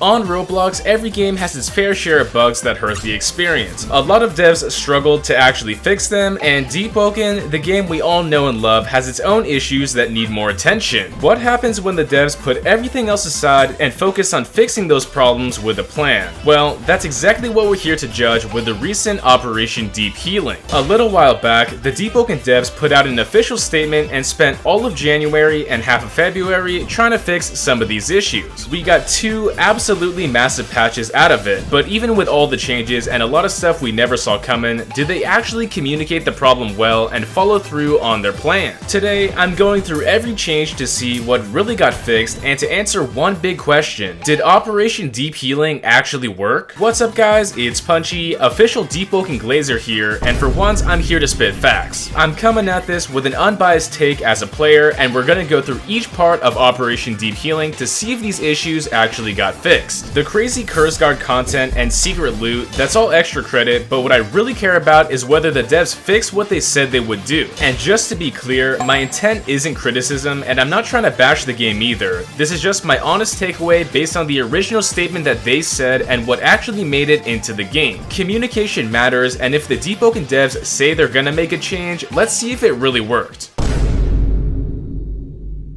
On Roblox, every game has its fair share of bugs that hurt the experience. A lot of devs struggled to actually fix them, and Deepwoken, the game we all know and love, has its own issues that need more attention. What happens when the devs put everything else aside and focus on fixing those problems with a plan? Well, that's exactly what we're here to judge with the recent Operation Deep Healing. A little while back, the Deepwoken devs put out an official statement and spent all of January and half of February trying to fix some of these issues. We got two absolutely massive patches out of it, but even with all the changes and a lot of stuff we never saw coming, did they actually communicate the problem well and follow through on their plan? Today, I'm going through every change to see what really got fixed and to answer one big question: did Operation Deep Healing actually work? What's up guys, it's Punchy, official Deepwoken Glazer here, and for once I'm here to spit facts. I'm coming at this with an unbiased take as a player, and we're gonna go through each part of Operation Deep Healing to see if these issues actually got fixed. The crazy curse guard content and secret loot, that's all extra credit, but what I really care about is whether the devs fixed what they said they would do. And just to be clear, my intent isn't criticism, and I'm not trying to bash the game either. This is just my honest takeaway based on the original statement that they said and what actually made it into the game. Communication matters, and if the Deepwoken devs say they're gonna make a change, let's see if it really worked.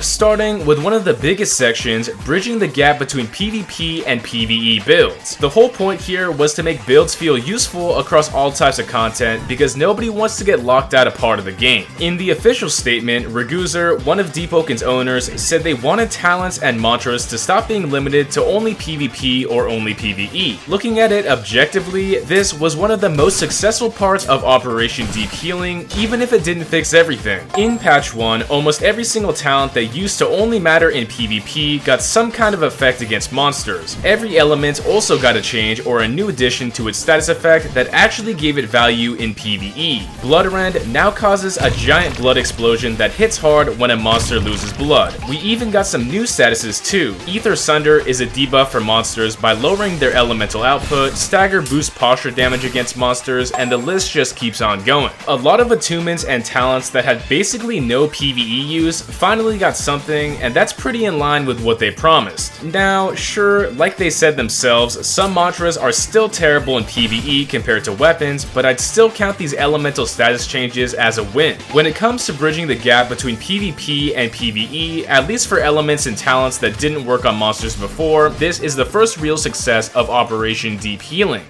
Starting with one of the biggest sections, bridging the gap between PvP and PvE builds. The whole point here was to make builds feel useful across all types of content because nobody wants to get locked out of part of the game. In the official statement, Raguzer, one of Deepwoken's owners, said they wanted talents and mantras to stop being limited to only PvP or only PvE. Looking at it objectively, this was one of the most successful parts of Operation Deep Healing, even if it didn't fix everything. In patch 1, almost every single talent that used to only matter in PvP got some kind of effect against monsters. Every element also got a change or a new addition to its status effect that actually gave it value in PvE. Bloodrend now causes a giant blood explosion that hits hard when a monster loses blood. We even got some new statuses too. Ether Sunder is a debuff for monsters by lowering their elemental output, Stagger boosts posture damage against monsters, and the list just keeps on going. A lot of attunements and talents that had basically no PvE use finally got something, and that's pretty in line with what they promised. Now, sure, like they said themselves, some mantras are still terrible in PvE compared to weapons, but I'd still count these elemental status changes as a win. When it comes to bridging the gap between PvP and PvE, at least for elements and talents that didn't work on monsters before, this is the first real success of Operation Deep Healing.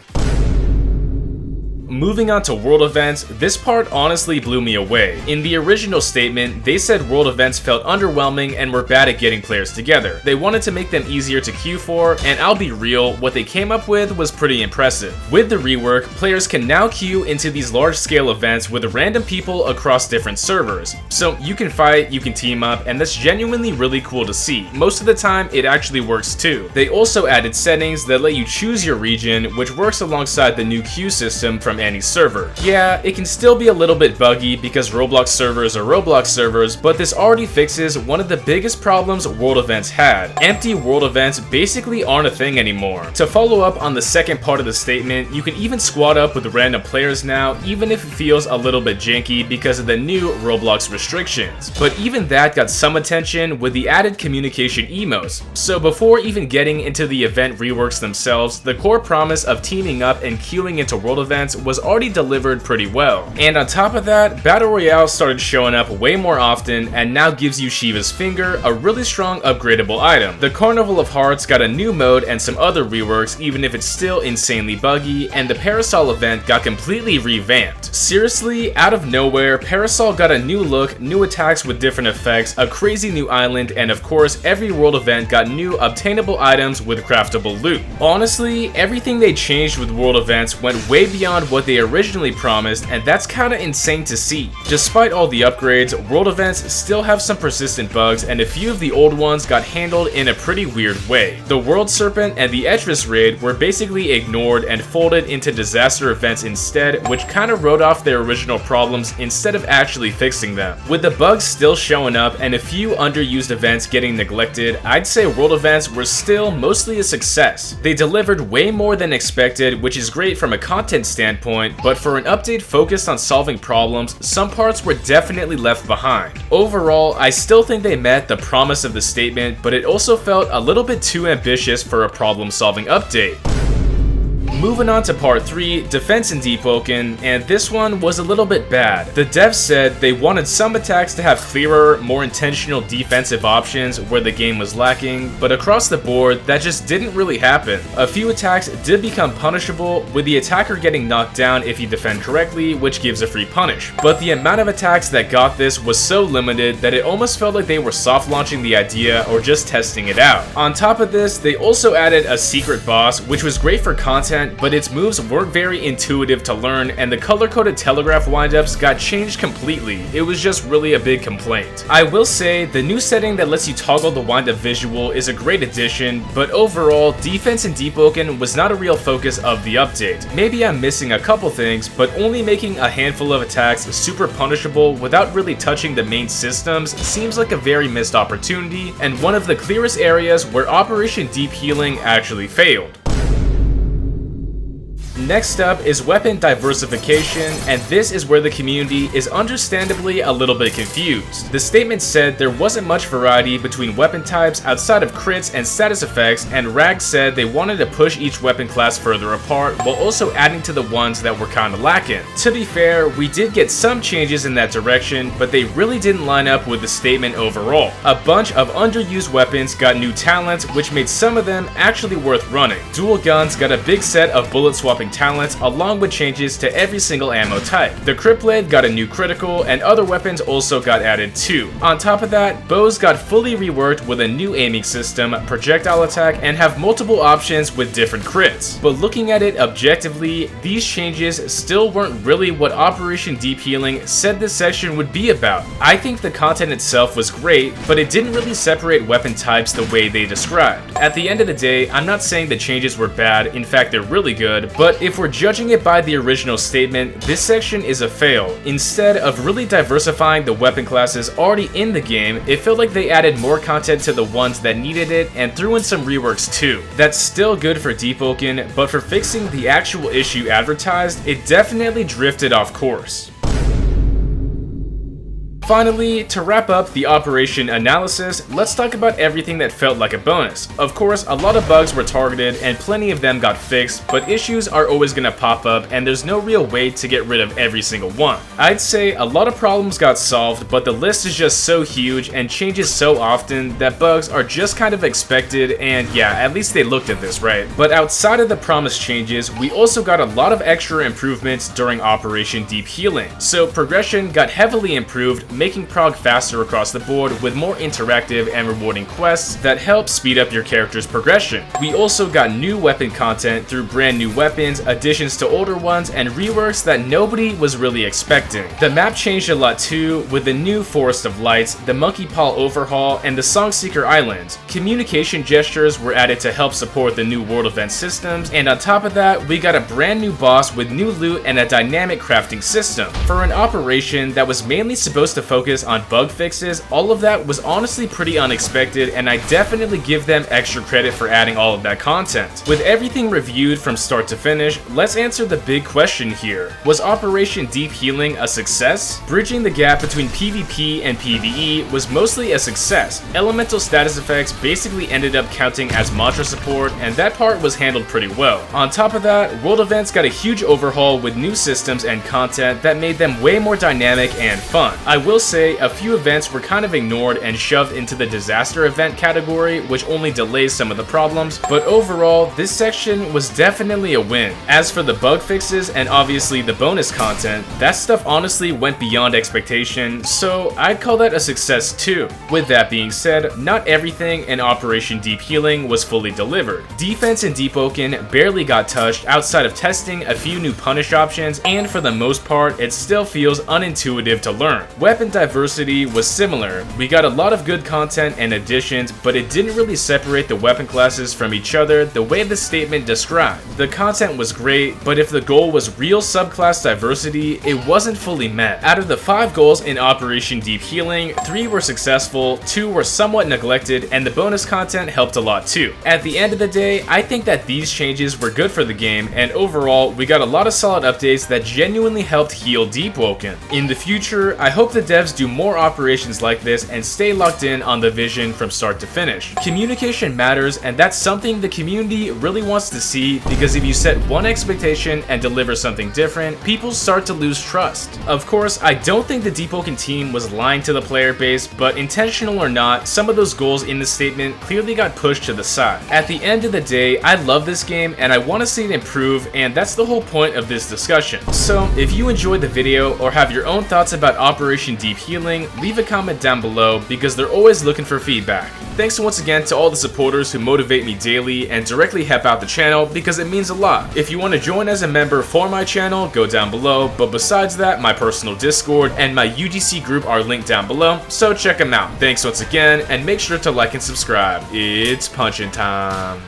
Moving on to world events, this part honestly blew me away. In the original statement, they said world events felt underwhelming and were bad at getting players together. They wanted to make them easier to queue for, and I'll be real, what they came up with was pretty impressive. With the rework, players can now queue into these large-scale events with random people across different servers. So you can fight, you can team up, and that's genuinely really cool to see. Most of the time, it actually works too. They also added settings that let you choose your region, which works alongside the new queue system from any server. Yeah, it can still be a little bit buggy because Roblox servers are Roblox servers, but this already fixes one of the biggest problems world events had. Empty world events basically aren't a thing anymore. To follow up on the second part of the statement, you can even squad up with random players now, even if it feels a little bit janky because of the new Roblox restrictions. But even that got some attention with the added communication emotes. So before even getting into the event reworks themselves, the core promise of teaming up and queuing into world events was already delivered pretty well. And on top of that, Battle Royale started showing up way more often and now gives you Shiva's Finger, a really strong upgradable item. The Carnival of Hearts got a new mode and some other reworks, even if it's still insanely buggy, and the Parasol event got completely revamped. Seriously, out of nowhere, Parasol got a new look, new attacks with different effects, a crazy new island, and of course, every world event got new obtainable items with craftable loot. Honestly, everything they changed with world events went way beyond what they originally promised, and that's kinda insane to see. Despite all the upgrades, world events still have some persistent bugs, and a few of the old ones got handled in a pretty weird way. The World Serpent and the Etris raid were basically ignored and folded into disaster events instead, which kinda wrote off their original problems instead of actually fixing them. With the bugs still showing up and a few underused events getting neglected, I'd say world events were still mostly a success. They delivered way more than expected, which is great from a content standpoint, point, but for an update focused on solving problems, some parts were definitely left behind. Overall, I still think they met the promise of the statement, but it also felt a little bit too ambitious for a problem-solving update. Moving on to part 3, defense in Deepwoken, and this one was a little bit bad. The devs said they wanted some attacks to have clearer, more intentional defensive options where the game was lacking, but across the board, that just didn't really happen. A few attacks did become punishable, with the attacker getting knocked down if you defend correctly, which gives a free punish. But the amount of attacks that got this was so limited that it almost felt like they were soft launching the idea or just testing it out. On top of this, they also added a secret boss, which was great for content, but its moves weren't very intuitive to learn, and the color-coded telegraph windups got changed completely. It was just really a big complaint. I will say, the new setting that lets you toggle the windup visual is a great addition, but overall, defense in Deepwoken was not a real focus of the update. Maybe I'm missing a couple things, but only making a handful of attacks super punishable without really touching the main systems seems like a very missed opportunity, and one of the clearest areas where Operation Deep Healing actually failed. Next up is weapon diversification, and this is where the community is understandably a little bit confused. The statement said there wasn't much variety between weapon types outside of crits and status effects, and Rag said they wanted to push each weapon class further apart while also adding to the ones that were kinda lacking. To be fair, we did get some changes in that direction, but they really didn't line up with the statement overall. A bunch of underused weapons got new talents, which made some of them actually worth running. Dual guns got a big set of bullet swapping talents along with changes to every single ammo type. The crit blade got a new critical, and other weapons also got added too. On top of that, bows got fully reworked with a new aiming system, projectile attack, and have multiple options with different crits. But looking at it objectively, these changes still weren't really what Operation Deep Healing said this section would be about. I think the content itself was great, but it didn't really separate weapon types the way they described. At the end of the day, I'm not saying the changes were bad, in fact they're really good, but if we're judging it by the original statement, this section is a fail. Instead of really diversifying the weapon classes already in the game, it felt like they added more content to the ones that needed it and threw in some reworks too. That's still good for Deepwoken, but for fixing the actual issue advertised, it definitely drifted off course. Finally, to wrap up the operation analysis, let's talk about everything that felt like a bonus. Of course, a lot of bugs were targeted and plenty of them got fixed, but issues are always gonna pop up and there's no real way to get rid of every single one. I'd say a lot of problems got solved, but the list is just so huge and changes so often that bugs are just kind of expected, and yeah, at least they looked at this right. But outside of the promised changes, we also got a lot of extra improvements during Operation Deep Healing. So progression got heavily improved, making prog faster across the board with more interactive and rewarding quests that help speed up your character's progression. We also got new weapon content through brand new weapons, additions to older ones, and reworks that nobody was really expecting. The map changed a lot too, with the new Forest of Lights, the Monkey Paw overhaul, and the Songseeker Islands. Communication gestures were added to help support the new world event systems, and on top of that, we got a brand new boss with new loot and a dynamic crafting system. For an operation that was mainly supposed to focus on bug fixes, all of that was honestly pretty unexpected, and I definitely give them extra credit for adding all of that content. With everything reviewed from start to finish, let's answer the big question here. Was Operation Deep Healing a success? Bridging the gap between PvP and PvE was mostly a success. Elemental status effects basically ended up counting as mantra support, and that part was handled pretty well. On top of that, world events got a huge overhaul with new systems and content that made them way more dynamic and fun. I will say a few events were kind of ignored and shoved into the disaster event category, which only delays some of the problems, but overall, this section was definitely a win. As for the bug fixes and obviously the bonus content, that stuff honestly went beyond expectation, so I'd call that a success too. With that being said, not everything in Operation Deep Healing was fully delivered. Defense in Deepwoken barely got touched outside of testing a few new punish options, and for the most part, it still feels unintuitive to learn. Weapon weapon diversity was similar. We got a lot of good content and additions, but it didn't really separate the weapon classes from each other the way the statement described. The content was great, but if the goal was real subclass diversity, it wasn't fully met. Out of the 5 goals in Operation Deep Healing, 3 were successful, 2 were somewhat neglected, and the bonus content helped a lot too. At the end of the day, I think that these changes were good for the game, and overall, we got a lot of solid updates that genuinely helped heal Deepwoken. In the future, I hope the devs do more operations like this and stay locked in on the vision from start to finish. Communication matters, and that's something the community really wants to see, because if you set one expectation and deliver something different, people start to lose trust. Of course, I don't think the Deepwoken team was lying to the player base, but intentional or not, some of those goals in the statement clearly got pushed to the side. At the end of the day, I love this game and I want to see it improve, and that's the whole point of this discussion. So if you enjoyed the video or have your own thoughts about Operation Deep Healing, leave a comment down below, because they're always looking for feedback. Thanks once again to all the supporters who motivate me daily and directly help out the channel, because it means a lot. If you want to join as a member for my channel, go down below, but besides that, my personal Discord and my UGC group are linked down below, so check them out. Thanks once again, and make sure to like and subscribe. It's punchin' time.